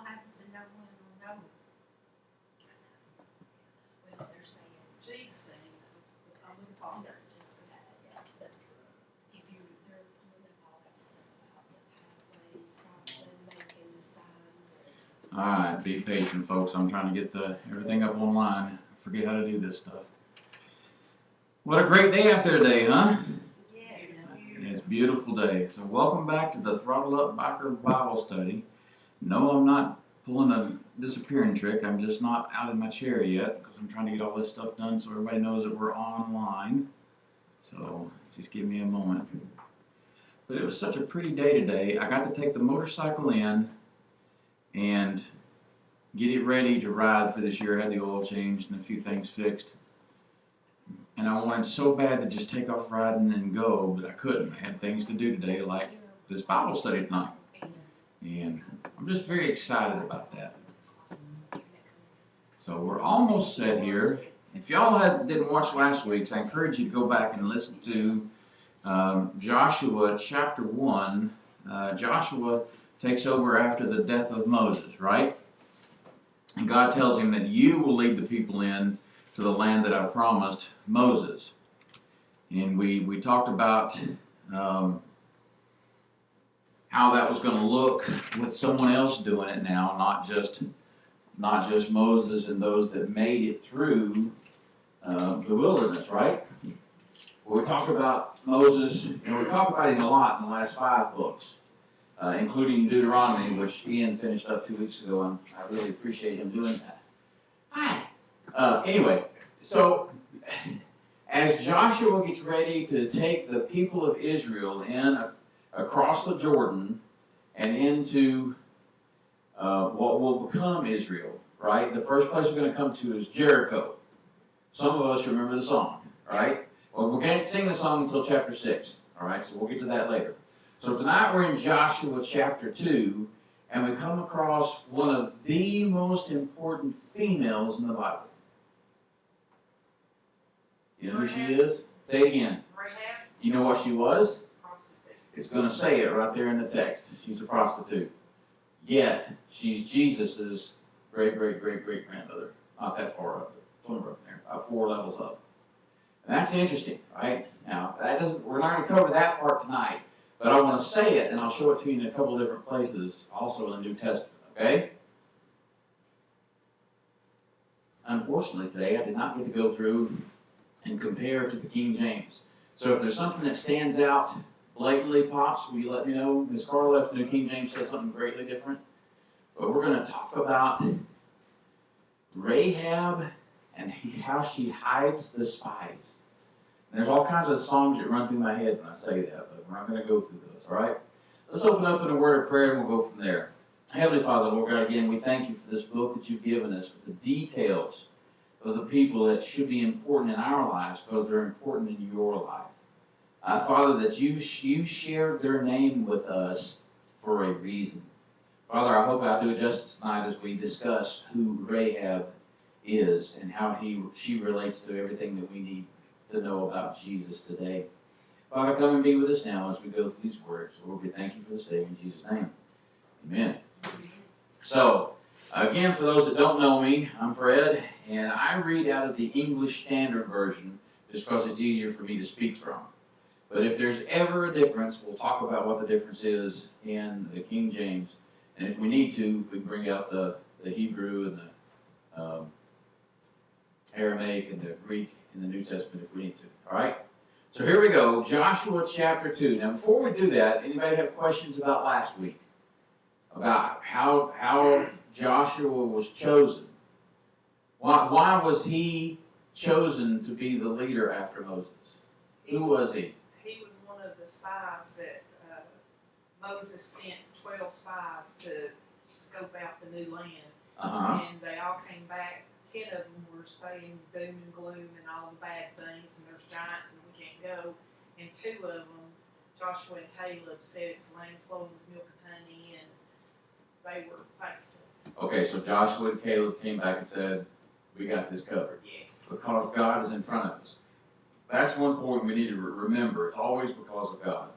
all happen to no one will know. Well, they're saying, Jesus saying, with the Father, just for that, yeah. But if they're pulling up all that stuff about the pathways, crossing, making the signs. All right, be patient, folks. I'm trying to get everything up online. I forget how to do this stuff. What a great day out there today, huh? Yeah. It's a beautiful day. So welcome back to the Throttle Up Biker Bible Study. No, I'm not pulling a disappearing trick. I'm just not out of my chair yet because I'm trying to get all this stuff done so everybody knows that we're online. So just give me a moment. But it was such a pretty day today. I got to take the motorcycle in and get it ready to ride for this year. I had the oil changed and a few things fixed. And I wanted so bad to just take off riding and go, but I couldn't. I had things to do today, like this Bible study tonight. And I'm just very excited about that. So we're almost set here. If y'all didn't watch last week's, I encourage you to go back and listen to Joshua chapter 1. Joshua takes over after the death of Moses, right? And God tells him that you will lead the people in to the land that I promised Moses. And we talked about how that was going to look with someone else doing it now, not just Moses and those that made it through the wilderness, right? Well, we talked about Moses, and we talked about him a lot in the last 5 books, including Deuteronomy, which Ian finished up 2 weeks ago, and I really appreciate him doing that. Hi. Anyway, so as Joshua gets ready to take the people of Israel across the Jordan and into what will become Israel, right? The first place we're going to come to is Jericho. Some of us remember the song, right? Well, we can't sing the song until chapter 6, all right? So we'll get to that later. So tonight we're in Joshua chapter 2, and we come across one of the most important females in the Bible. You know who she is? Say it again. Rahab. You know what she was? Prostitute. It's going to say it right there in the text. She's a prostitute. Yet, she's Jesus' great-great-great-great-grandmother. Not that far up, but somewhere up there, about 4 levels up. And that's interesting, right? Now, we're not going to cover that part tonight, but I want to say it, and I'll show it to you in a couple different places, also in the New Testament, okay? Unfortunately, today, I did not get to go through and compare to the King James. So if there's something that stands out, blatantly pops, will you let me know? Ms. Carla, if the New King James says something greatly different. But we're going to talk about Rahab and how she hides the spies. And there's all kinds of songs that run through my head when I say that, but we're not going to go through those, all right? Let's open up in a word of prayer and we'll go from there. Heavenly Father, Lord God, again, we thank you for this book that you've given us with the details of the people that should be important in our lives because they're important in your life. Father, that you shared their name with us for a reason. Father, I hope I do it justice tonight as we discuss who Rahab is and how she relates to everything that we need to know about Jesus today. Father, come and be with us now as we go through these words. Lord, we thank you for this day in Jesus' name. Amen. So, again, for those that don't know me, I'm Fred, and I read out of the English Standard Version just because it's easier for me to speak from. But if there's ever a difference, we'll talk about what the difference is in the King James. And if we need to, we can bring out the Hebrew and the Aramaic and the Greek in the New Testament if we need to. All right? So here we go, Joshua chapter 2. Now, before we do that, anybody have questions about last week? About how Joshua was chosen? Why was he chosen to be the leader after Moses? Who was he? He was one of the spies that Moses sent 12 spies to scope out the new land. And they all came back. 10 of them were saying doom and gloom and all the bad things, and there's giants and we can't go. And 2 of them, Joshua and Caleb, said it's the land flowing with milk and honey, and they were faithful. Okay, so Joshua and Caleb came back and said, we got this covered. Yes. Because God is in front of us. That's one point we need to remember. It's always because of God.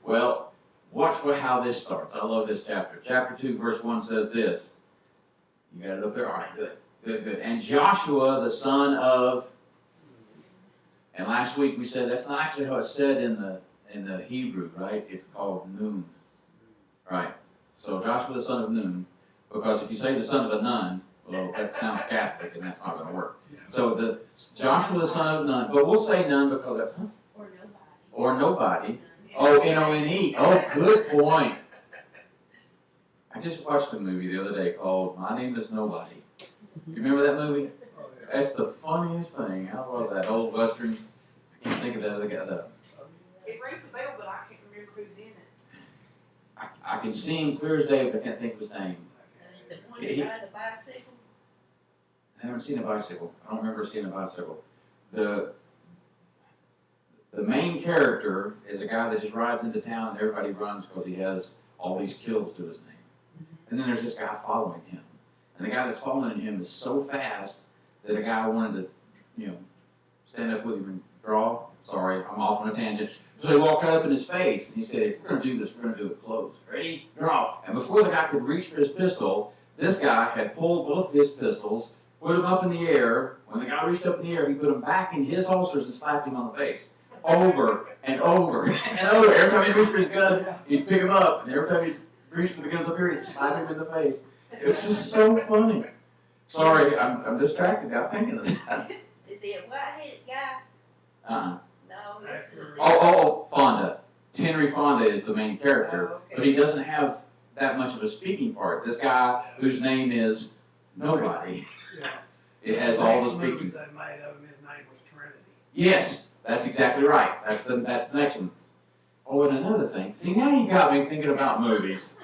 Well, watch how this starts. I love this chapter. Chapter 2, verse 1 says this. You got it up there? All right, good. Good. And Joshua, the son of... And last week we said that's not actually how it's said in the Hebrew, right? It's called Nun. Right. So Joshua, the son of Nun, because if you say the son of a nun, well, that sounds Catholic, and that's not going to work. So Joshua, the son of Nun, but we'll say Nun because that's... Huh? Or nobody. Oh, N-O-N-E. Oh, good point. I just watched a movie the other day called My Name is Nobody. You remember that movie? That's the funniest thing. I love that old Western. I can't think of that other guy. It rings a bell, but I can't remember who's in it. I can see him clear as day, but I can't think of his name. The one that ride the bicycle? I haven't seen a bicycle. I don't remember seeing a bicycle. The main character is a guy that just rides into town and everybody runs because he has all these kills to his name. And then there's this guy following him. And the guy that's following him is so fast that a guy wanted to, stand up with him and draw. Sorry, I'm off on a tangent. So he walked right up in his face and he said, if we're going to do this, we're going to do it close. Ready? Draw. And before the guy could reach for his pistol, this guy had pulled both of his pistols, put them up in the air. When the guy reached up in the air, he put them back in his holsters and slapped him on the face. Over and over and over. Every time he reached for his gun, he'd pick him up. And every time he'd reach for the guns up here, he'd slap him in the face. It's just so funny. Sorry, I'm distracted now thinking of that. Is he a white-headed guy? Uh-uh. No, it's a... Oh, Fonda. Henry Fonda is the main character, okay. but he doesn't have that much of a speaking part. This guy, whose name is Nobody, it has all the speaking. They made of him, his name was Trinity. Yes, that's exactly right. That's the next one. Oh, and another thing. See, now you got me thinking about movies.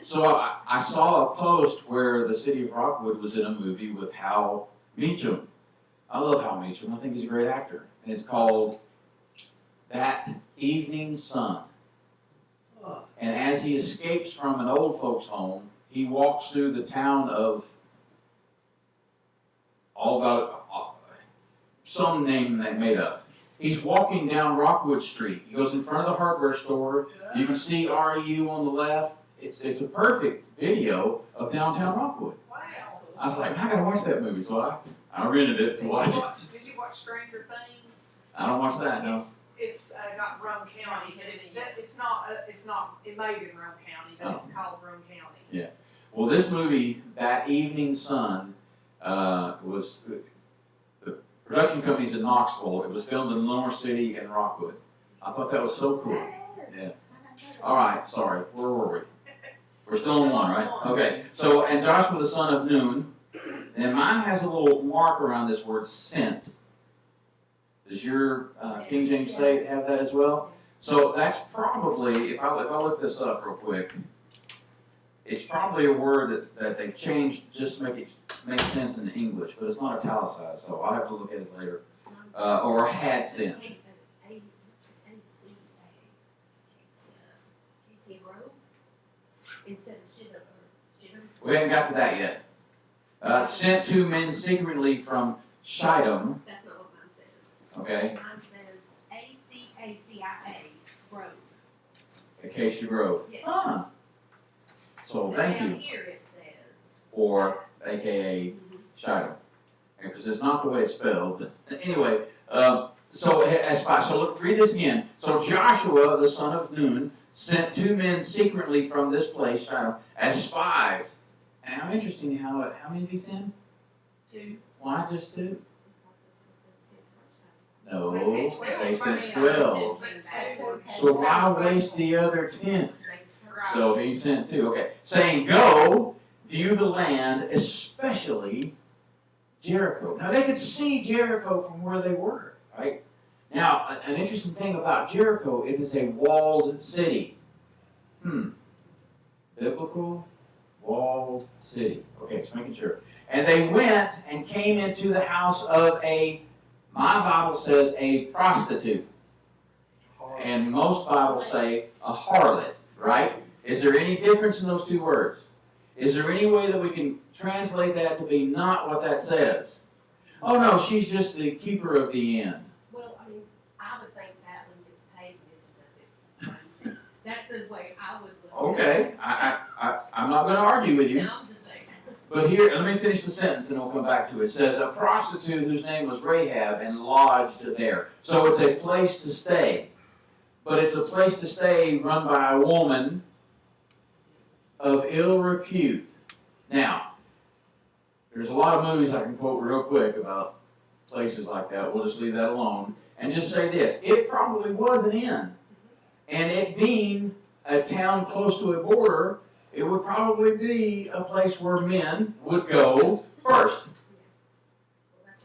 So I saw a post where the city of Rockwood was in a movie with Hal Meacham. I love Hal Meacham. I think he's a great actor. And it's called That Evening Sun. And as he escapes from an old folks' home, he walks through the town of some name they made up. He's walking down Rockwood Street. He goes in front of the hardware store. You can see REU on the left. It's a perfect video of downtown Rockwood. Wow. I was like, I gotta watch that movie, so I rented it to watch. Did you watch Stranger Things? I don't watch that, no. It's got Rome County, but it's not it made in Rome County, but it's called Rome County. Yeah. Well, this movie, That Evening Sun, was the production company's in Knoxville. It was filmed in Lower City and Rockwood. I thought that was so cool. Yeah. All right. Sorry. Where were we? We're still on one, right? Okay. So, and Joshua the son of Nun, and mine has a little mark around this word sent. Does your King James say have that as well? So that's probably, if I look this up real quick, it's probably a word that they've changed just to make sense in English, but it's not italicized, so I'll have to look at it later. Or had sent. We haven't got to that yet. Sent two men secretly from Shittim. That's not what mine says. Okay. Mine says A-C-A-C-I-A, Grove. Acacia Grove. Yes. Ah. So thank Down you. here it says. Or AKA Shittim. Because it's not the way it's spelled. But anyway, so as spies. So look, read this again. So Joshua, the son of Nun, sent two men secretly from this place, Shittim, as spies. And how interesting how many did he send? 2. Why just 2? No, They sent 12. they sent 12. So why waste the other 10? So he sent 2. Okay. Saying, go, view the land, especially Jericho. Now they could see Jericho from where they were, right? Now, an interesting thing about Jericho is it's a walled city. Biblical walled city. Okay, just making sure. And they went and came into the house of my Bible says a prostitute. And most Bibles say a harlot, right? Is there any difference in those two words? Is there any way that we can translate that to be not what that says? Oh no, she's just the keeper of the inn. Well, I mean, I would think that one gets paid this because it, that's That's the way I would look. Okay, I'm not going to argue with you. No, I'm just saying. But here, let me finish the sentence, then we'll come back to it. It says, a prostitute whose name was Rahab and lodged there. So it's a place to stay. But it's a place to stay run by a woman of ill repute. Now, there's a lot of movies I can quote real quick about places like that. We'll just leave that alone. And just say this. It probably was an inn. And it being a town close to a border, it would probably be a place where men would go first. Well, that's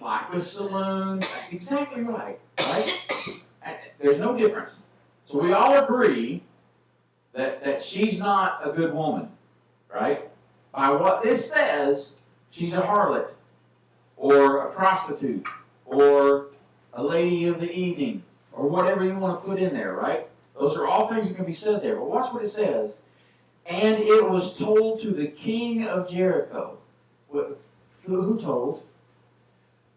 like the saloons. Like the saloons. That's exactly right. Right? There's no difference. So we all agree that she's not a good woman. Right? By what this says, she's a harlot. Or a prostitute. Or a lady of the evening. Or whatever you want to put in there. Right? Those are all things that can be said there. But watch what it says. And it was told to the king of Jericho. Who told?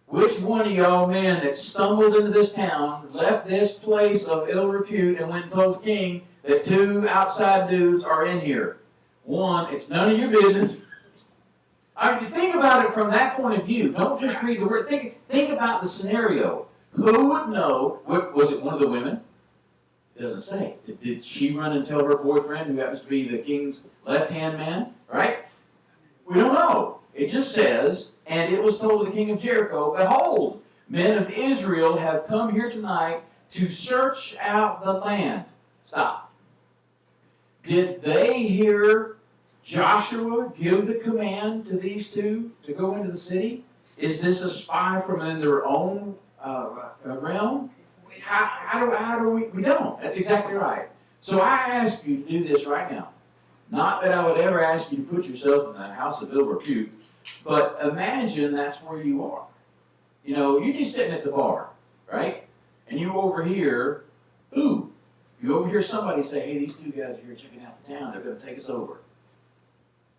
Which one of y'all men that stumbled into this town, left this place of ill repute, and went and told the king that two outside dudes are in here? One, it's none of your business. I mean, think about it from that point of view. Don't just read the word. Think about the scenario. Who would know? Was it one of the women? It doesn't say. Did she run and tell her boyfriend, who happens to be the king's left-hand man? Right? We don't know. It just says, and it was told to the king of Jericho, behold, men of Israel have come here tonight to search out the land. Stop. Did they hear Joshua give the command to these two to go into the city? Is this a spy from in their own realm? How do we don't. That's exactly right. So I ask you to do this right now. Not that I would ever ask you to put yourself in the house of ill repute, but imagine that's where you are. You know, you're just sitting at the bar, right? And you overhear, you overhear somebody say, hey, these two guys are here checking out the town. They're going to take us over.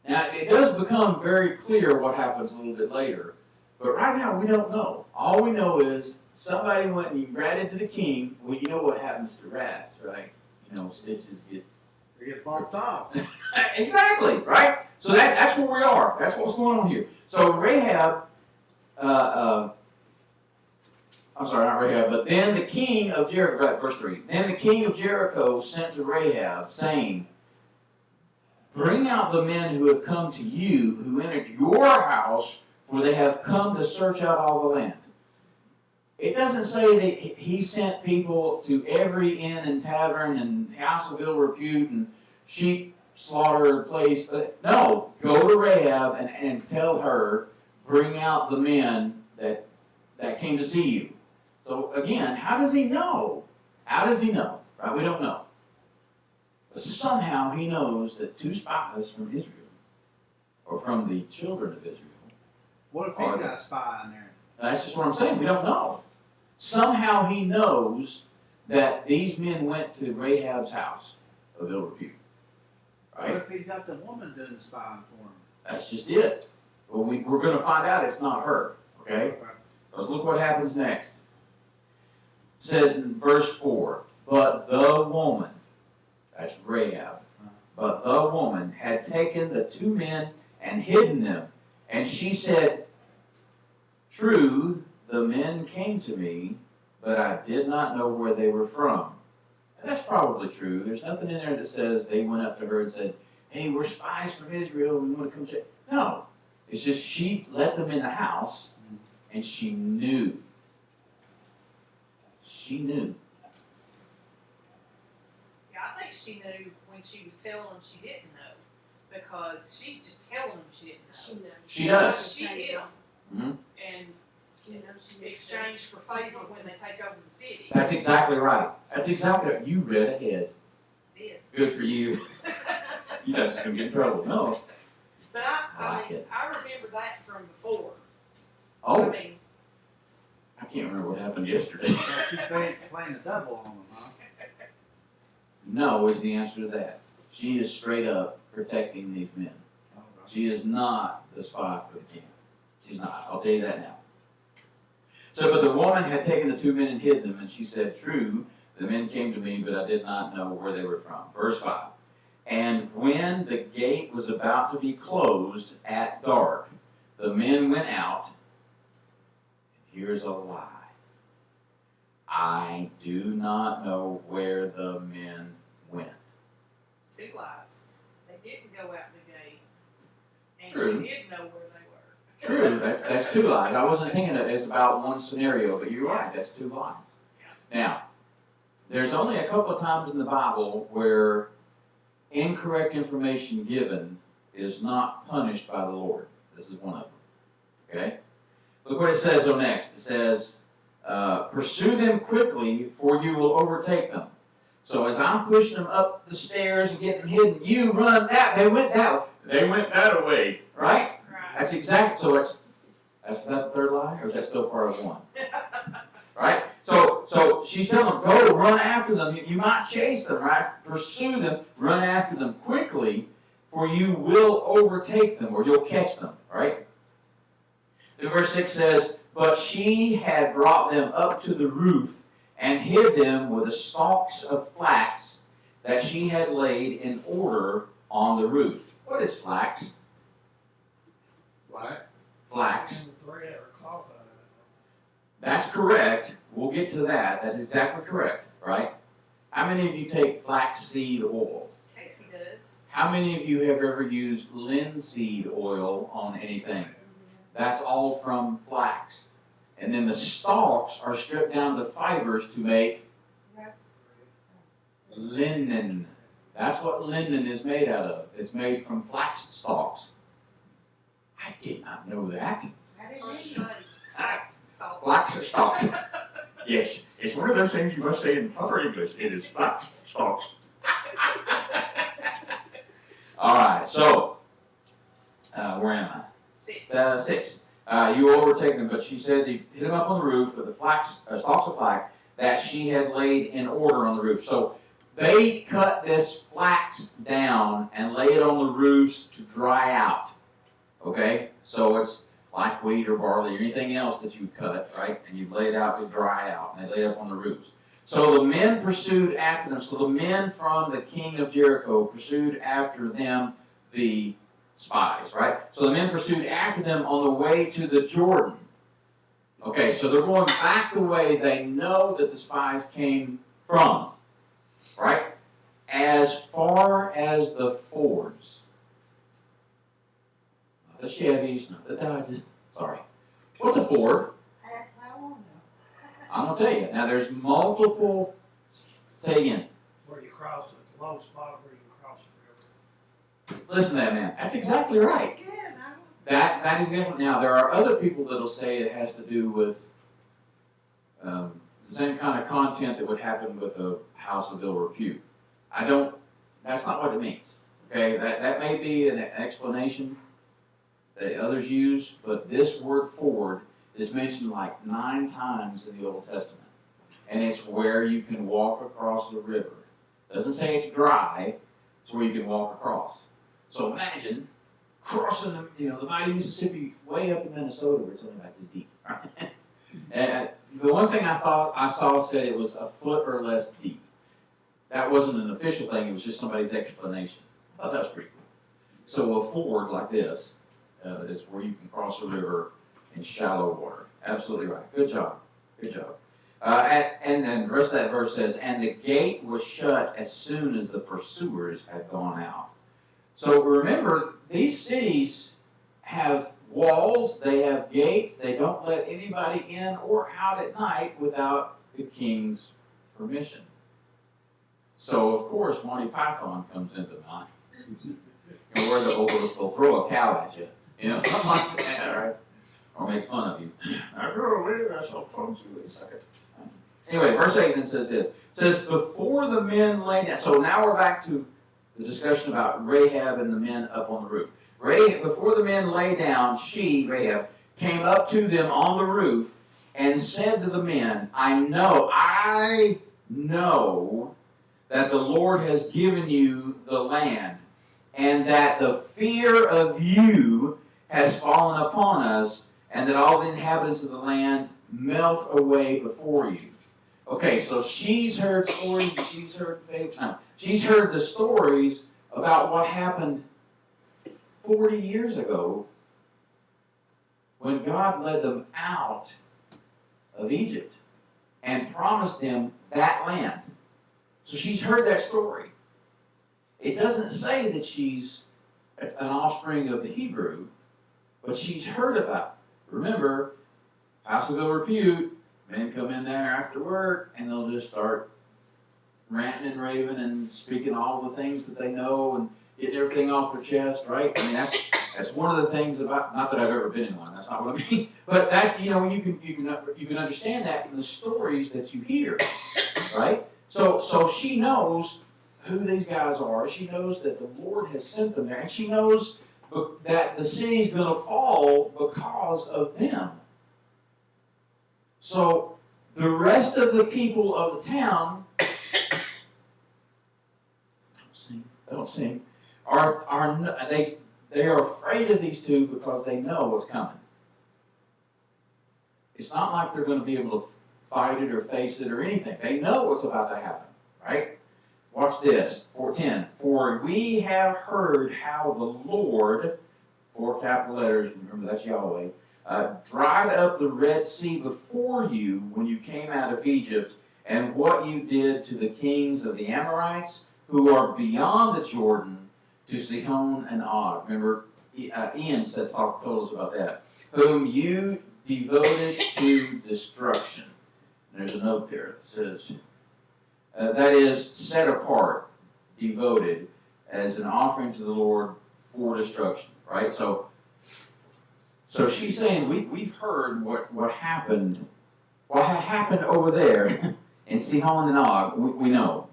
Now, it does become very clear what happens a little bit later. But right now, we don't know. All we know is somebody went and ratted to the king. Well, you know what happens to rats, right? You know, stitches get bumped off. Exactly, right? So that's where we are. That's what's going on here. So Rahab, I'm sorry, not Rahab, but then the king of Jericho, right, verse 3. Then the king of Jericho sent to Rahab, saying, bring out the men who have come to you, who entered your house, for they have come to search out all the land. It doesn't say that he sent people to every inn and tavern and house of ill repute and sheep slaughter place. No, go to Rahab and tell her, bring out the men that came to see you. So again, how does he know? How does he know? Right? We don't know. But somehow he knows that two spies from Israel, or from the children of Israel. What if he's got a spy in there? That's just what I'm saying. We don't know. Somehow he knows that these men went to Rahab's house of ill repute. Right? What if he's got the woman doing the spying for him? That's just it. Well, we're going to find out it's not her. Okay? Because look what happens next. It says in verse 4, but the woman, that's Rahab, but the woman had taken the two men and hidden them. And she said, true, the men came to me, but I did not know where they were from. And that's probably true. There's nothing in there that says they went up to her and said, hey, we're spies from Israel, we want to come check. No. It's just she let them in the house, and she knew. She knew. Yeah, I think she knew when she was telling them she didn't know. Because she's just telling them she didn't know. She knows. She does. She hid them. Mm-hmm. And She knows she knows. exchange for favor when they take over the city. That's exactly right. That's exactly right. You read ahead. Did. Good for you. You're not just going to get in trouble. No. But I like it. I remember that from before. I Oh, mean, I can't remember what happened yesterday. So she's playing the devil on him, huh? No is the answer to that. She is straight up protecting these men. She is not the spy for the king. She's not. I'll tell you that now. So, but the woman had taken the two men and hid them, and she said, true, The men came to me, but I did not know where they were from. Verse 5. And when the gate was about to be closed at dark, the men went out. Here's a lie. I do not know where the men went. 2 lies. They didn't go out the gate, and True. she did know where they were. True, that's 2 lies. I wasn't thinking that it's about one scenario, but you're right, that's 2 lies. Now, there's only a couple of times in the Bible where incorrect information given is not punished by the Lord. This is one of them. Okay? Look what it says though next. It says, pursue them quickly, for you will overtake them. So as I'm pushing them up the stairs and getting hidden, you run that. They went that way. They went that way. Right? Right. That's exactly. So that's not the 3rd lie, or is that still part of 1? Right? So she's telling them, go, run after them. You might chase them, right? Pursue them, run after them quickly, for you will overtake them, or you'll catch them, right? Then verse 6 says, but she had brought them up to the roof and hid them with the stalks of flax that she had laid in order on the roof. What is flax? What? Flax. Thread or cloth out of it. That's correct. We'll get to that. That's exactly correct, right? How many of you take flaxseed oil? Casey does. How many of you have ever used linseed oil on anything? That's all from flax. And then the stalks are stripped down to fibers to make linen. That's what linen is made out of. It's made from flax stalks. I did not know that. I didn't First know. Sunday. Flax Flax stalks. Yes, it's one of those things you must say in proper English. It is flax stalks. All right, so where am I? 6. 6. You will overtake them, but she said you hit them up on the roof with the flax, stalks of flax that she had laid in order on the roof. So they cut this flax down and lay it on the roofs to dry out. Okay, so it's like wheat or barley or anything else that you cut, right? And you lay it out to dry out, and they lay it up on the roofs. So the men pursued after them. So the men from the king of Jericho pursued after them, the spies, right? So the men pursued after them on the way to the Jordan. Okay, so they're going back the way they know that the spies came from, right? As far as the Fords. Not the Chevys, not the Dodges. Sorry. What's a Ford? That's what I want to know. I'm going to tell you. Now, there's multiple. Say it again. Where you cross the low spot where you can cross the river. Listen to that, man. That's exactly right. That's good. I don't. That is exactly. Now, there are other people that'll say it has to do with the same kind of content that would happen with a house of ill repute. That's not what it means. Okay, that may be an explanation that others use, but this word Ford is mentioned like 9 times in the Old Testament. And it's where you can walk across the river. It doesn't say it's dry, it's where you can walk across. So imagine crossing the mighty Mississippi way up in Minnesota where it's only about this deep. Right? And the one thing I saw said it was a foot or less deep. That wasn't an official thing, it was just somebody's explanation. I thought that was pretty cool. So a ford like this is where you can cross a river in shallow water. Absolutely right. Good job. Good job. And then the rest of that verse says, and the gate was shut as soon as the pursuers had gone out. So remember, these cities have walls, they have gates, they don't let anybody in or out at night without the king's permission. So, of course, Monty Python comes into mind. Where they'll throw a cow at you, something like that, right? Or make fun of you. Now go away, I shall punch you in a second. Anyway, verse 8 then says this. It says, before the men lay down. So now we're back to the discussion about Rahab and the men up on the roof. Before the men lay down, she, Rahab, came up to them on the roof and said to the men, I know that the Lord has given you the land, and that the fear of you has fallen upon us, and that all the inhabitants of the land melt away before you. Okay, so she's heard stories, and she's heard fables. No, she's heard the stories about what happened 40 years ago when God led them out of Egypt and promised them that land. So she's heard that story. It doesn't say that she's an offspring of the Hebrew, but she's heard about it. Remember, house of ill repute, men come in there after work and they'll just start ranting and raving and speaking all the things that they know and getting everything off their chest, right? I mean, that's one of the things about, not that I've ever been in one, that's not what I mean, but that, you know, you can understand that from the stories that you hear, right? So she knows who these guys are. She knows that the Lord has sent them there, and she knows that the city's going to fall because of them. So the rest of the people of the town, don't sing, they are afraid of these two because they know what's coming. It's not like they're going to be able to fight it or face it or anything. They know what's about to happen, right? Watch this, 4:10. For we have heard how the Lord, 4 capital letters, remember that's Yahweh, dried up the Red Sea before you when you came out of Egypt, and what you did to the kings of the Amorites who are beyond the Jordan, to Sihon and Og. Remember, Ian told us about that. Whom you devoted to destruction. And there's a note there that says, that is set apart, devoted, as an offering to the Lord for destruction, right? So she's saying, we've heard what happened over there in Sihon and Og, we know.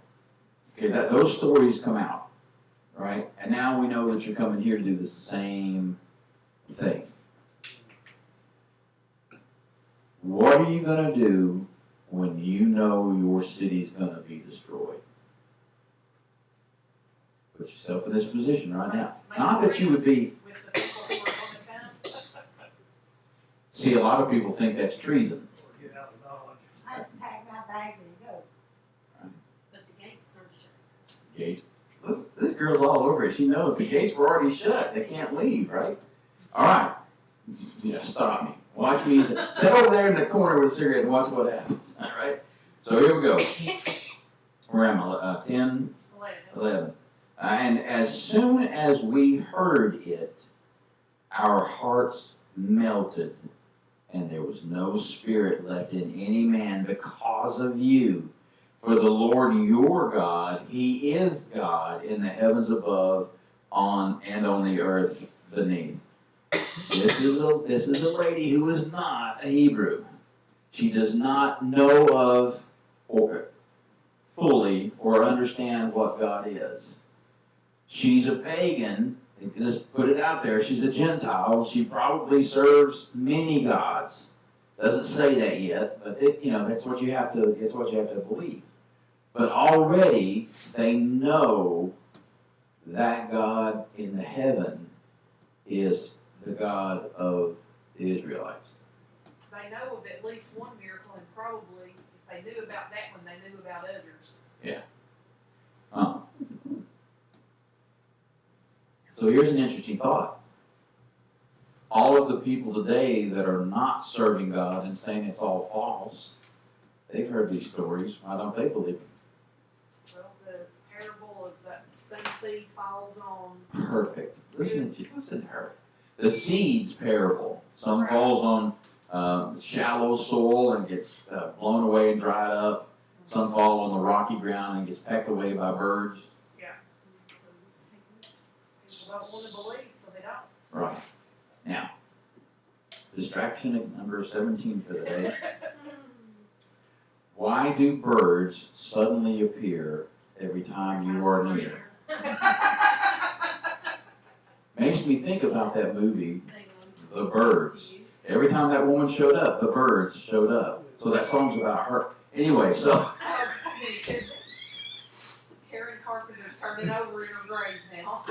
Okay, those stories come out, right? And now we know that you're coming here to do the same thing. What are you going to do when you know your city's going to be destroyed? Put yourself in this position right now. Not that you would be... With the people who are going to come. See, a lot of people think that's treason. Or get out of Dodge. I pack my bags and go. But the gates are shut. Gates. This girl's all over it. She knows the gates were already shut. They can't leave, right? All right. Yeah, stop me. Watch me. Sit over there in the corner with a cigarette and watch what happens. All right? So here we go. Where am I? 10, 11. And as soon as we heard it, our hearts melted, and there was no spirit left in any man because of you. For the Lord your God, He is God in the heavens above, and on the earth beneath. This is a lady who is not a Hebrew. She does not know of or fully or understand what God is. She's a pagan. Let's put it out there. She's a Gentile. She probably serves many gods. Doesn't say that yet, but that's what you have to believe. But already they know that God in the heaven is the God of the Israelites. They know of at least one miracle, and probably if they knew about that one, they knew about others. Yeah. So here's an interesting thought. All of the people today that are not serving God and saying it's all false, they've heard these stories. Why don't they believe them? Well, the parable of that same seed falls on. Perfect. Listen to her. The seeds parable. Some falls on shallow soil and gets blown away and dried up. Some fall on the rocky ground and gets pecked away by birds. Yeah. So people don't want to believe, so they don't. Right. Now, distraction at number 17 for the day. Why do birds suddenly appear every time you are near? Makes me think about that movie, The Birds. Every time that woman showed up, the birds showed up. So that song's about her. Anyway, so... Karen Carpenter's turning over in her grave now.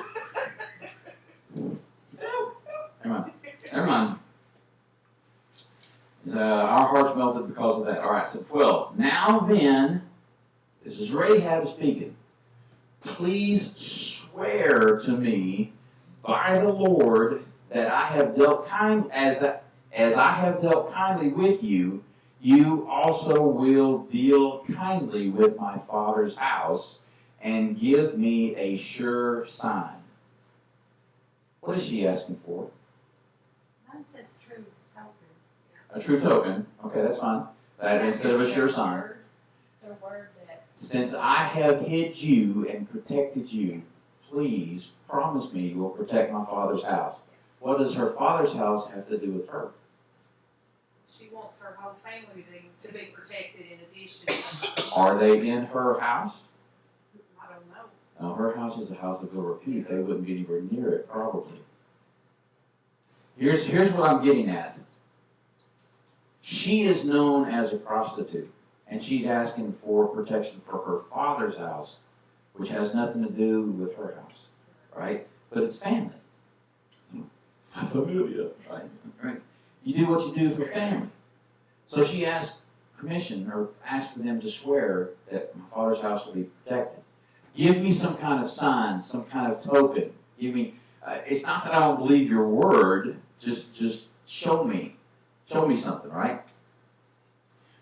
Never mind. our hearts melted because of that. All right, so 12. Now then, this is Rahab speaking. Please swear to me by the Lord that I have dealt as I have dealt kindly with you, you also will deal kindly with my father's house and give me a sure sign. What is she asking for? Mine says true token. A true token. Okay, that's fine. Instead of a sure sign. The word that. Since I have hid you and protected you, please promise me you will protect my father's house. What does her father's house have to do with her? She wants her whole family to be protected in addition. Are they in her house? I don't know. No, her house is a house of ill repute. They wouldn't be anywhere near it, probably. Here's what I'm getting at. She is known as a prostitute, and she's asking for protection for her father's house, which has nothing to do with her house, right? But it's family. Familia, right? You do what you do for family. So she asked permission, or asked for them to swear that my father's house will be protected. Give me some kind of sign, some kind of token. Give me. It's not that I don't believe your word. Just show me. Show me something, right?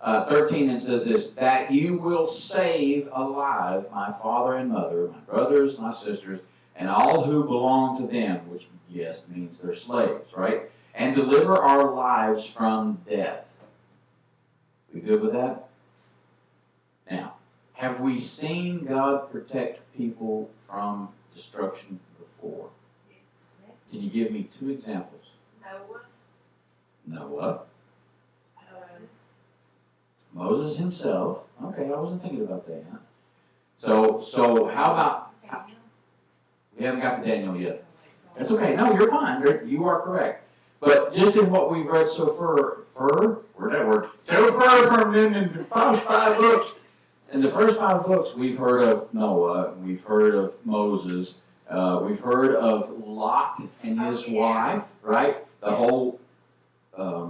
13 then says this, that you will save alive my father and mother, my brothers, my sisters, and all who belong to them, which, yes, means they're slaves, right? And deliver our lives from death. We good with that? Now, have we seen God protect people from destruction before? Yes. Can you give me 2 examples? Noah. Noah. Um, Moses himself. Okay, I wasn't thinking about that. So how about, we haven't got to Daniel yet. That's okay. No, you're fine. You are correct. But just in what we've read so far, where'd that word? So far from in the first 5 books. In the first 5 books, we've heard of Noah, we've heard of Moses, we've heard of Lot and his wife, right? The whole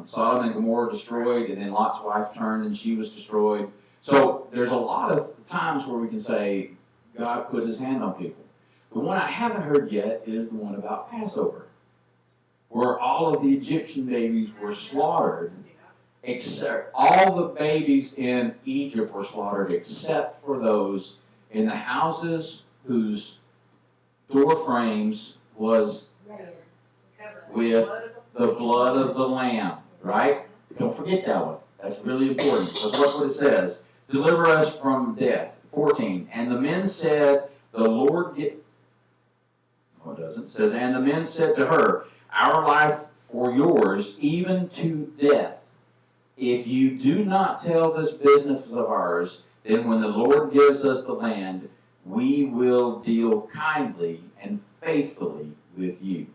Sodom and Gomorrah destroyed, and then Lot's wife turned and she was destroyed. So there's a lot of times where we can say God puts his hand on people. The one I haven't heard yet is the one about Passover, where all of the Egyptian babies were slaughtered, except all the babies in Egypt were slaughtered except for those in the houses whose door frames was with the blood of the Lamb, right? Don't forget that one. That's really important, because watch what it says. Deliver us from death. 14. And the men said, the Lord get... Oh, it doesn't. It says, and the men said to her, our life for yours, even to death. If you do not tell this business of ours, then when the Lord gives us the land, we will deal kindly and faithfully with you.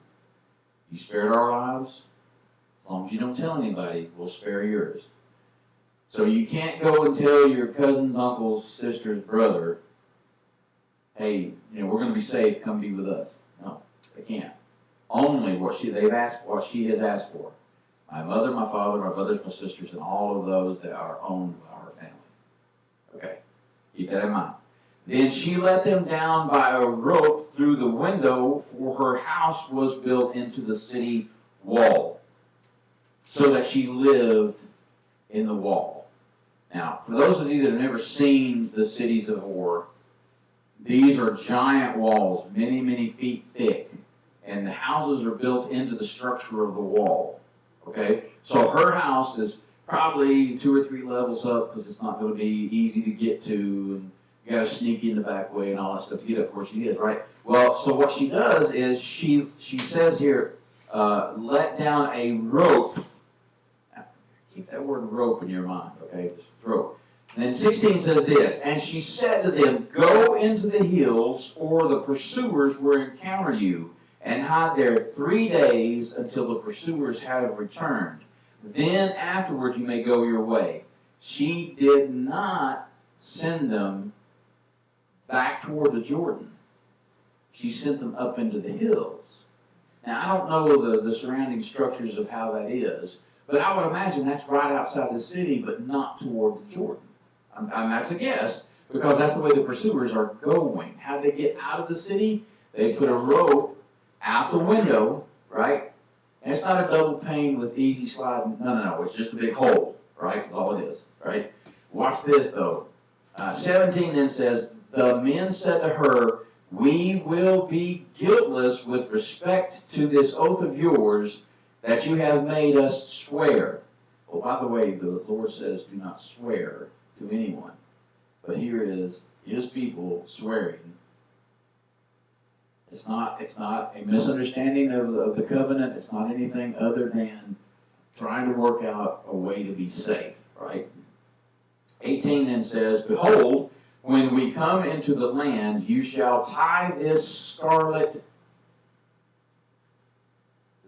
You spared our lives. As long as you don't tell anybody, we'll spare yours. So you can't go and tell your cousin's, uncle's, sister's, brother, hey, we're going to be safe, come be with us. No, they can't. Only what she has asked for. My mother, my father, my brothers, my sisters, and all of those that are owned by our family. Okay, keep that in mind. Then she let them down by a rope through the window, for her house was built into the city wall, so that she lived in the wall. Now, for those of you that have never seen the cities of war, these are giant walls, many, many feet thick, and the houses are built into the structure of the wall. Okay, so her house is probably 2 or 3 levels up, because it's not going to be easy to get to, and you got to sneak in the back way and all that stuff to get up where she is, right? Well, so what she does is she says here, let down a rope. Keep that word rope in your mind, okay? Just rope. And then 16 says this, and she said to them, go into the hills, or the pursuers will encounter you, and hide there 3 days until the pursuers have returned. Then afterwards you may go your way. She did not send them back toward the Jordan. She sent them up into the hills. Now, I don't know the surrounding structures of how that is, But I would imagine that's right outside the city, but not toward the Jordan. That's a guess, because that's the way the pursuers are going. How they get out of the city? They put a rope out the window, right? And it's not a double pane with easy sliding. No. It's just a big hole, right? That's all it is, right? Watch this, though. 17 then says, the men said to her, we will be guiltless with respect to this oath of yours that you have made us swear. Well, by the way, the Lord says, do not swear to anyone. But here is his people swearing. It's not a misunderstanding of the covenant. It's not anything other than trying to work out a way to be safe, right? 18 then says, behold, when we come into the land, you shall tie this scarlet.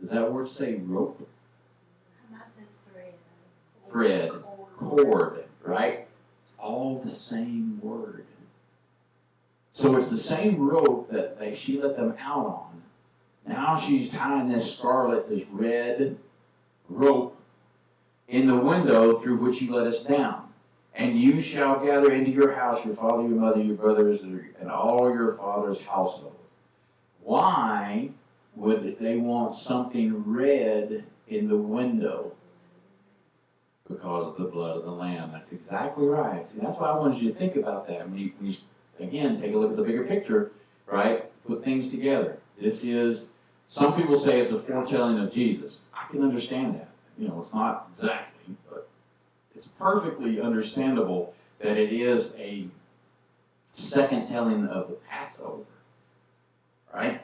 Does that word say rope? That says thread. Thread. Cord, right? It's all the same word. So it's the same rope that she let them out on. Now she's tying this scarlet, this red rope in the window through which you let us down. And you shall gather into your house your father, your mother, your brothers, and all your father's household. Why would they want something red in the window? Because of the blood of the Lamb. That's exactly right. See, that's why I wanted you to think about that. When you again, take a look at the bigger picture, right? Put things together. This is, some people say it's a foretelling of Jesus. I can understand that. It's not exactly, but it's perfectly understandable that it is a second telling of the Passover, right?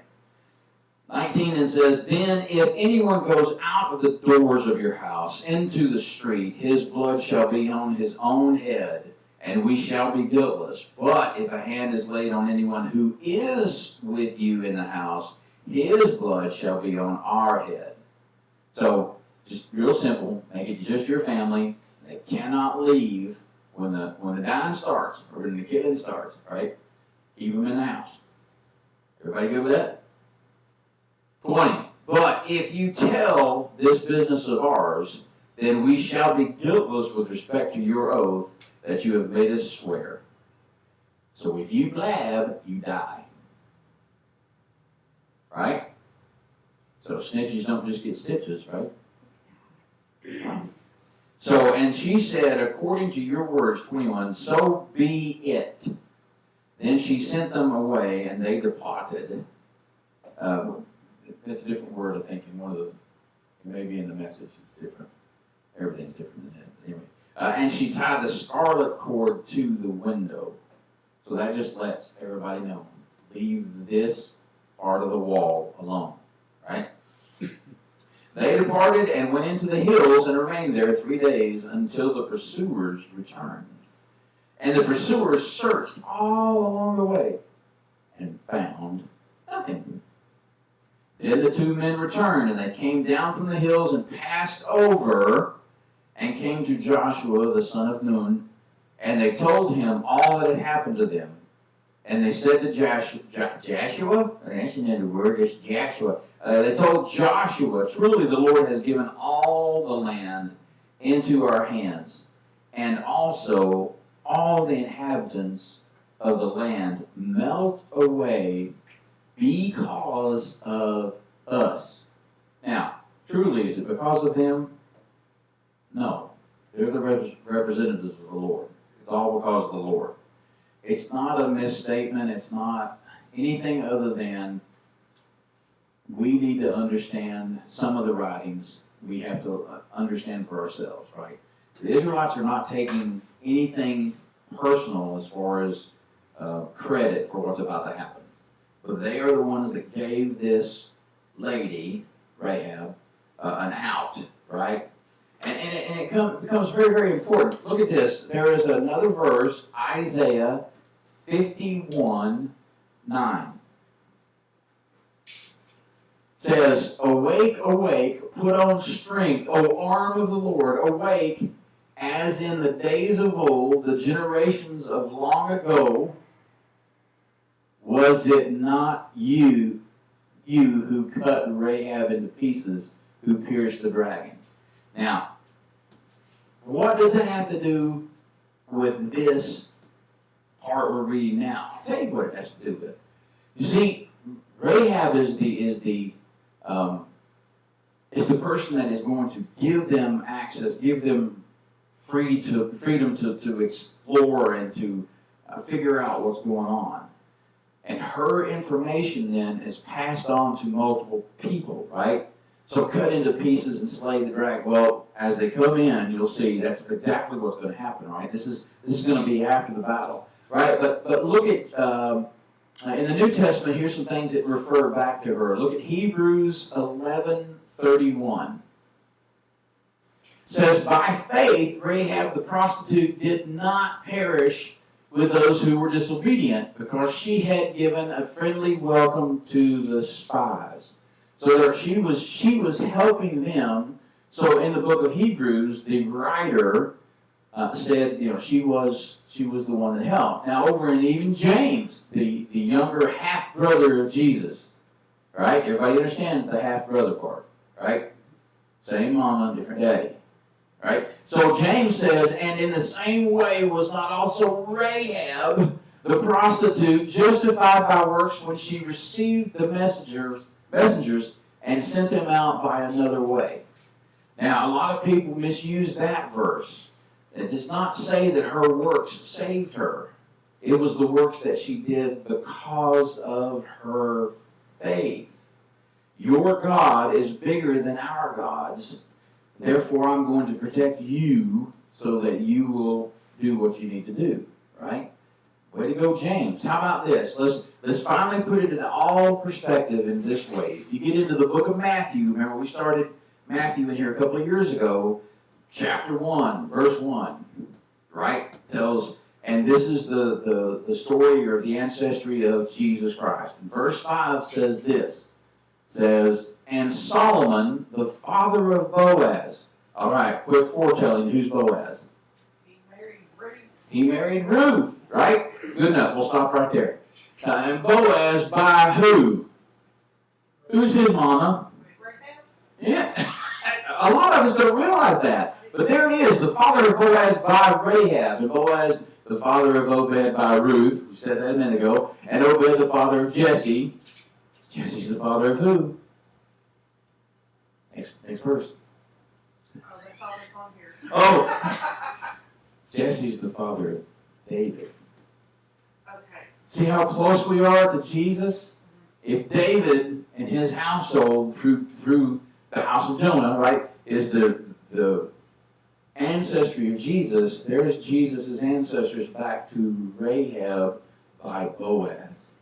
19 it says, then if anyone goes out of the doors of your house into the street, his blood shall be on his own head, and we shall be guiltless. But if a hand is laid on anyone who is with you in the house, his blood shall be on our head. So, just real simple, make it just your family. They cannot leave when the dying starts, or when the killing starts, right? Keep them in the house. Everybody good with that? 20. But if you tell this business of ours, then we shall be guiltless with respect to your oath that you have made us swear. So if you blab, you die. Right? So snitches don't just get stitches, right? So, and she said, according to your words, 21, so be it. Then she sent them away, and they departed. That's a different word, I think, in one of the, maybe in the message it's different. Everything's different than that. Anyway. And she tied the scarlet cord to the window. So that just lets everybody know. Leave this part of the wall alone. Right? They departed and went into the hills and remained there 3 days until the pursuers returned. And the pursuers searched all along the way and found nothing. Then the two men returned, and they came down from the hills and passed over and came to Joshua, the son of Nun, and they told him all that had happened to them. And they said to Joshua, that's another word, it's Joshua. They told Joshua, truly the Lord has given all the land into our hands, and also all the inhabitants of the land melt away because of us. Now, truly, is it because of them? No. They're the representatives of the Lord. It's all because of the Lord. It's not a misstatement. It's not anything other than we need to understand some of the writings. We have to understand for ourselves, right? The Israelites are not taking anything personal as far as credit for what's about to happen. But they are the ones that gave this lady, Rahab, an out, right? And it becomes very, very important. Look at this. There is another verse, Isaiah 51:9. Says, awake, awake, put on strength, O arm of the Lord, awake, as in the days of old, the generations of long ago. Was it not you who cut Rahab into pieces, who pierced the dragon? Now, what does that have to do with this part we're reading now? I'll tell you what it has to do with. You see, Rahab is the person that is going to give them access, give them freedom to explore and to figure out what's going on. And her information then is passed on to multiple people, right? So cut into pieces and slay the dragon. Well, as they come in, you'll see that's exactly what's going to happen, right? This is going to be after the battle, right? But look at in the New Testament. Here's some things that refer back to her. Look at Hebrews 11:31. It says, "By faith Rahab the prostitute did not perish with those who were disobedient, because she had given a friendly welcome to the spies." So there, she was helping them. So in the book of Hebrews, the writer said, she was the one that helped. Now over in even James, the younger half brother of Jesus, right? Everybody understands the half brother part, right? Same mama, different daddy, right? So James says, "And in the same way was not also Rahab the prostitute justified by works when she received the messengers and sent them out by another way." Now, a lot of people misuse that verse. It does not say that her works saved her. It was the works that she did because of her faith. Your God is bigger than our gods. Therefore, I'm going to protect you so that you will do what you need to do. Right? Way to go, James. How about this? Let's finally put it into all perspective in this way. If you get into the book of Matthew, remember we started Matthew in here a couple of years ago, chapter 1, verse 1, right? Tells, and this is the story or the ancestry of Jesus Christ. And verse 5 says this, says, "And Solomon, the father of Boaz." All right, quick foretelling, who's Boaz? He married Ruth. He married Ruth, right? Good enough, we'll stop right there. And Boaz by who? Who's his mama? Rahab. Yeah, a lot of us don't realize that. But there it is, the father of Boaz by Rahab, and Boaz, the father of Obed by Ruth. We said that a minute ago. And Obed, the father of Jesse. Jesse's the father of who? Next verse. Oh, that's all that's on here. Oh, Jesse's the father of David. Okay. See how close we are to Jesus? If David and his household through the house of Jonah, right, is the ancestry of Jesus, there's Jesus' ancestors back to Rahab by Boaz.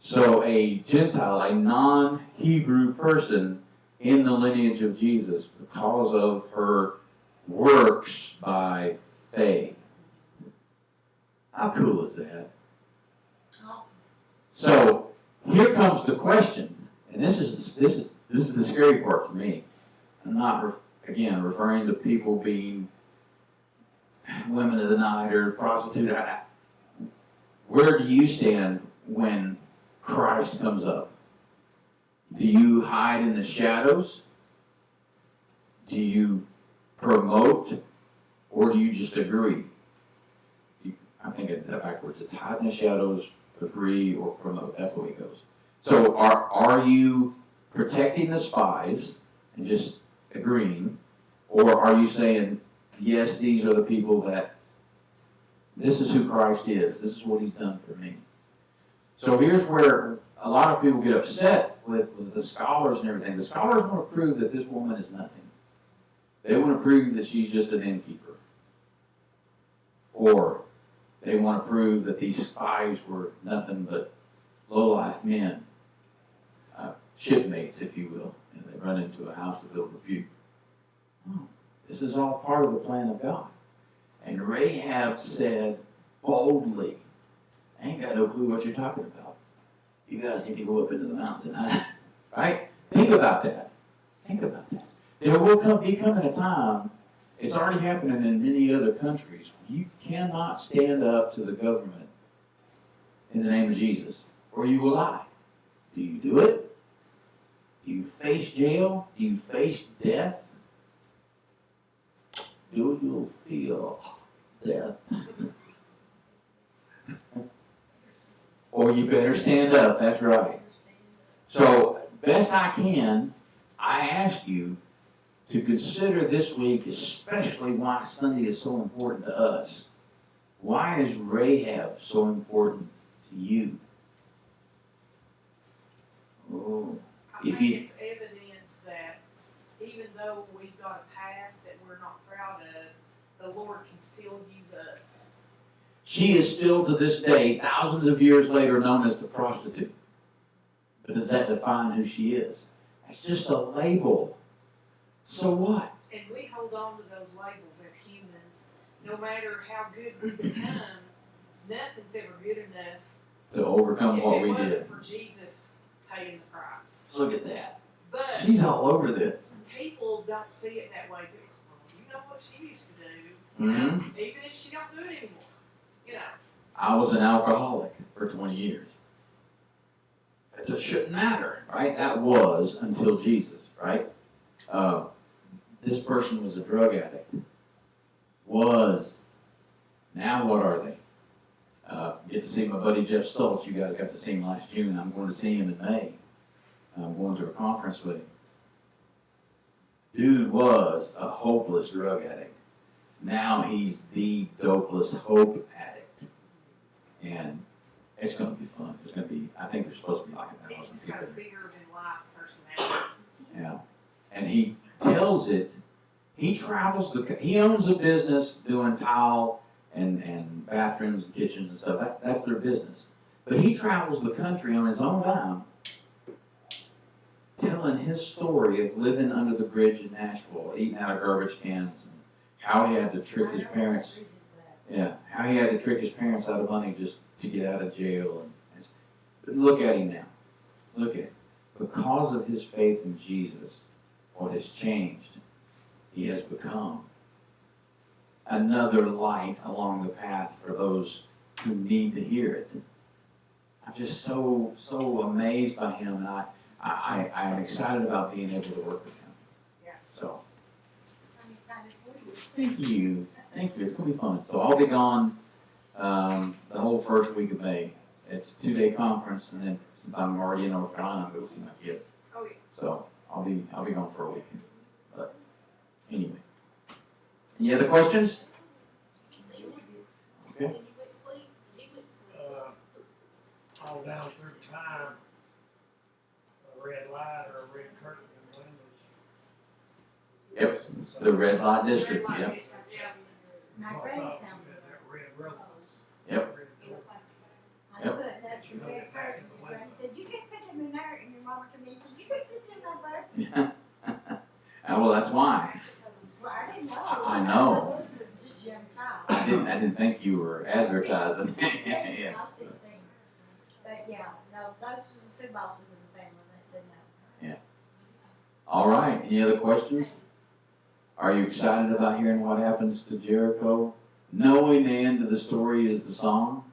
So a Gentile, a non-Hebrew person in the lineage of Jesus because of her works by faith. How cool is that? Awesome. So here comes the question, and this is the scary part to me. I'm not referring to people being women of the night or prostitute. Where do you stand when Christ comes up? Do you hide in the shadows? Do you promote, or do you just agree? I think it's backwards. It's hide in the shadows, agree, or promote. That's the way it goes. So are you protecting the spies and just agreeing, or are you saying, yes, these are the people that, this is who Christ is, this is what he's done for me? So here's where a lot of people get upset with the scholars and everything. The scholars want to prove that this woman is nothing. They want to prove that she's just an innkeeper. Or they want to prove that these spies were nothing but low-life men, shipmates, if you will, and they run into a house of ill repute. Oh, this is all part of the plan of God. And Rahab said boldly, I ain't got no clue what you're talking about. You guys need to go up into the mountain. Right? Think about that. Think about that. There will be coming a time, it's already happening in many other countries, you cannot stand up to the government in the name of Jesus, or you will die. Do you do it? Do you face jail? Do you face death? Do you feel death? Or you better stand up, that's right. So, best I can, I ask you to consider this week, especially why Sunday is so important to us. Why is Rahab so important to you? Oh, I if think you, it's evidence that even though we've got a past that we're not proud of, the Lord can still use us. she is still to this day, thousands of years later, known as the prostitute. But does that define who she is? It's just a label. So what? And we hold on to those labels as humans. No matter how good we become, nothing's ever good enough To overcome what if we it did. wasn't for Jesus paying the price. Look at that. But She's all over this. people don't see it that way. They go, well, you know what she used to do, you know, even if she don't do it anymore, you know. I was an alcoholic for 20 years. It shouldn't matter, right? That was until Jesus, right? This person was a drug addict. Was. Now what are they? Get to see my buddy Jeff Stoltz. You guys got to see him last June. I'm going to see him in May. I'm going to a conference with him. Dude was a hopeless drug addict. Now he's the dopeless hope addict. And it's going to be fun. There's going to be, I think there's supposed to be like 1,000 He's just got a people. bigger than life personality. Yeah. And he tells it, he travels, he owns a business doing tile and bathrooms and kitchens and stuff. That's their business. But he travels the country on his own dime, telling his story of living under the bridge in Nashville, eating out of garbage cans, and how he had to trick his parents. Yeah, how he had to trick his parents out of money just to get out of jail. But look at him now. Look at him. Because of his faith in Jesus, what has changed? He has become another light along the path for those who need to hear it. I'm just so amazed by him, and I'm excited about being able to work with him. Yeah. So, I'm excited for you. thank you. Thank you. It's going to be fun. So I'll be gone the whole first week of May. It's a 2-day conference, and then since I'm already in North Carolina, I'm going to see my kids. Oh yeah. So I'll be gone for a week. But anyway, any other questions? Okay. All down through time, a red light or a red curtain in windows. Yep. The red light district. Red light Yep. district, yeah. My So I grandson. thought we had that red rope. Yep. Red rope. I put that in red curtains. And Granny said, you can put them in there. And your mama came in and said, you can put them in my butt. Well, that's why. Well, I didn't know. I know. I was just a young child. I didn't think you were advertising. Yeah. I was 16. But yeah, no, those were the two bosses in the family. They said no. All right. Any other questions? Are you excited about hearing what happens to Jericho? Knowing the end of the story is the song.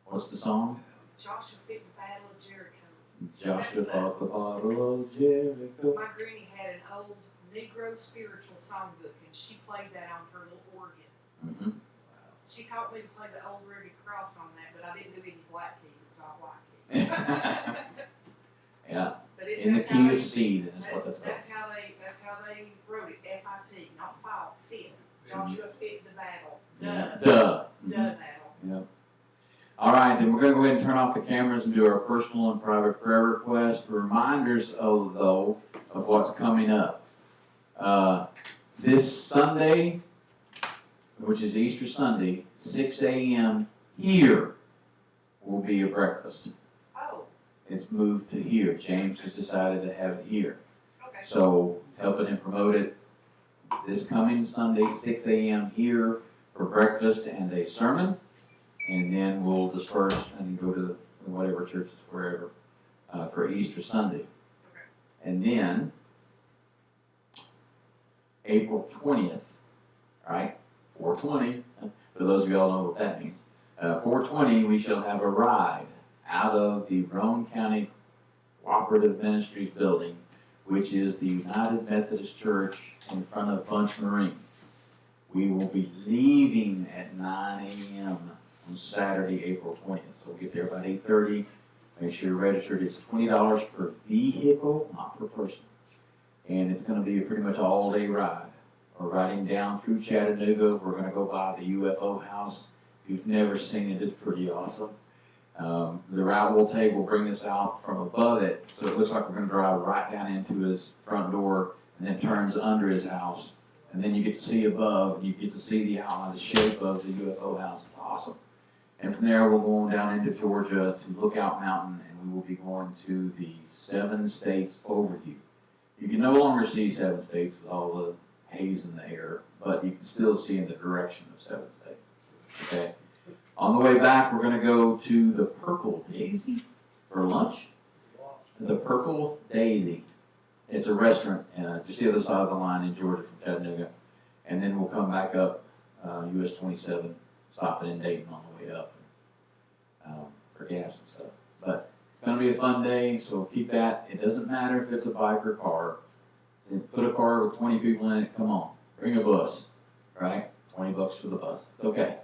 What's the song? Joshua fit the battle of Jericho. Joshua fought the battle of Jericho. My granny had an old Negro spiritual songbook, and she played that on her little organ. Mm-hmm. She taught me to play the old rugged cross on that, but I didn't do any black keys. It was all white keys. Yeah. But In the that's key how of they- C, then is what that's called. That's how they wrote it. F-I-T, not fought. Fit. Joshua fit the battle. Yeah. Duh. Duh. Duh Mhm. battle. Yep. All right, then we're going to go ahead and turn off the cameras and do our personal and private prayer request. Reminders, though, of what's coming up. This Sunday, which is Easter Sunday, 6 a.m. here will be a breakfast. Oh, It's moved to here. James has decided to have it here. okay. So, helping him promote it this coming Sunday, 6 a.m. here for breakfast and a sermon. And then we'll disperse and go to whatever churches, wherever, for Easter Sunday. Okay. And then, April 20th, right? 420, for those of y'all know what that means. 420, we shall have a ride out of the Roane County Cooperative Ministries building, which is the United Methodist Church in front of Bunch Marine. We will be leaving at 9 a.m. on Saturday, April 20th. So we'll get there about 8:30. Make sure you're registered. It's $20 per vehicle, not per person. And it's going to be a pretty much all-day ride. We're riding down through Chattanooga. We're going to go by the UFO house. If you've never seen it, it's pretty awesome. The route we'll take will bring us out from above it, so it looks like we're going to drive right down into his front door and then turns under his house. And then you get to see above, and you get to see the outline, the shape of the UFO house. It's awesome. And from there, we'll go on down into Georgia to Lookout Mountain, and we will be going to the 7 states overview. You can no longer see 7 states with all the haze in the air, but you can still see in the direction of 7 states. Okay. On the way back, we're going to go to the Purple Daisy for lunch. The Purple Daisy. It's a restaurant just the other side of the line in Georgia from Chattanooga. And then we'll come back up US 27, stopping in Dayton on the way up for gas and stuff. But it's going to be a fun day, so keep that. It doesn't matter if it's a bike or car. Put a car with 20 people in it, come on. Bring a bus, right? $20 for the bus. It's okay.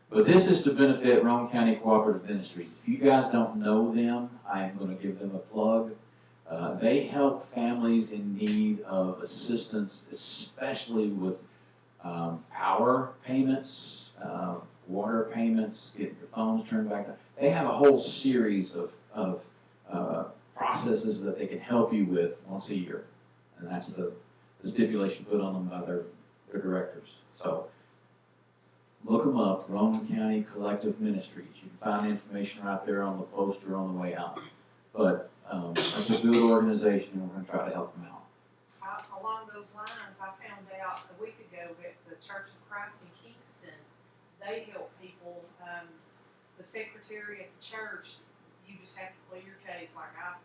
But this is to benefit Roane County Cooperative Ministries. If you guys don't know them, I am going to give them a plug. They help families in need of assistance, especially with power payments, water payments, getting your phones turned back on. They have a whole series of processes that they can help you with once a year. And that's the stipulation put on them by their directors. So look them up, Roane County Collective Ministries. You can find information right there on the poster on the way out. But it's a good organization, and we're going to try to help them out. Along those lines, I found out a week ago at the Church of Christ in Kingston, they help people. The secretary of the church, you just have to plead your case. Like, I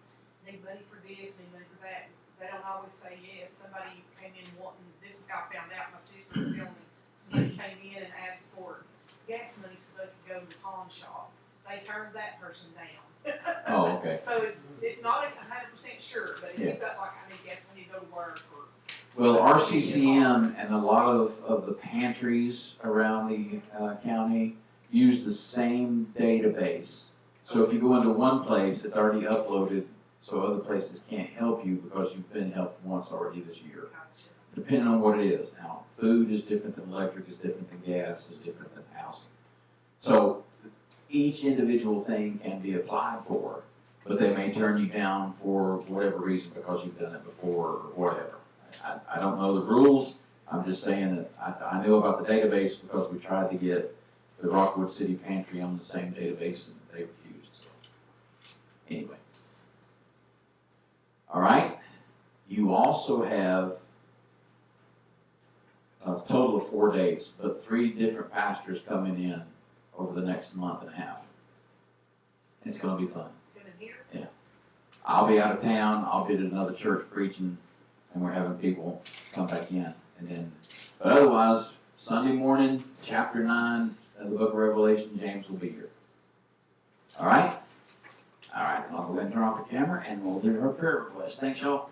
need money for this, need money for that. They don't always say yes. Somebody came in wanting, this is how I found out, my sister was telling me, somebody came in and asked for gas money so they could go to the pawn shop. They turned that person down. Oh, okay. So it's not 100% sure, but if you've got like, I need gas money to go to work or. Well, RCCM and a lot of the pantries around the county use the same database. So if you go into one place, it's already uploaded, so other places can't help you because you've been helped once already this year. Gotcha. Depending on what it is. Now, food is different than electric, is different than gas, is different than housing. So each individual thing can be applied for, but they may turn you down for whatever reason because you've done it before or whatever. I don't know the rules. I'm just saying that I knew about the database because we tried to get the Rockwood City Pantry on the same database and they refused. So anyway. All right. You also have a total of 4 days, but 3 different pastors coming in over the next month and a half. It's going to be fun. Coming here? Yeah. I'll be out of town. I'll be at another church preaching, and we're having people come back in. And then, but otherwise, Sunday morning, chapter 9 of the book of Revelation, James will be here. All right? All right. I'll go ahead and turn off the camera, and we'll do our prayer request. Thanks, y'all.